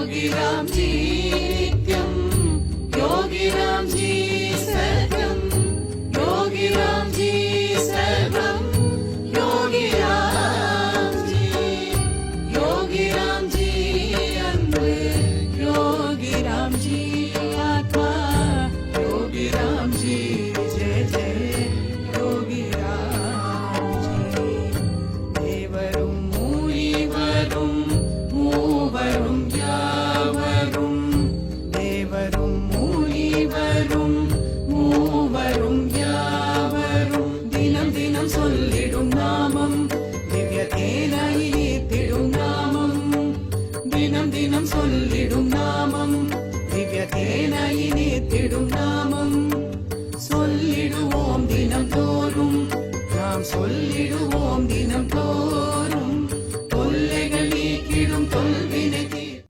योगी राम जी नित्यम, योगी राम जी सत्यम, योगी राम जी सर्वम, योगी राम जी अन्बु, योगी राम जी आत्मा, योगी राम जी जय जय योगी राम जी. देवरुम मूवरुम மூவரும் யாவரும், தேவரும் மூவரும் மூவரும் யாவரும், தினம் தினம் சொல்லிடும் நாமம், திவ்ய தேனாய் நீத்திடும் நாமம், தினம் தினம் சொல்லிடும் நாமம், திவ்ய தேனாய் நீத்திடும் நாமம். சொல்லிடுவோம் தினம் தோறும், நாம் சொல்லிடுவோம் தினம் தோறும், தொல்லைகள் நீக்கிடும் தொல்வினை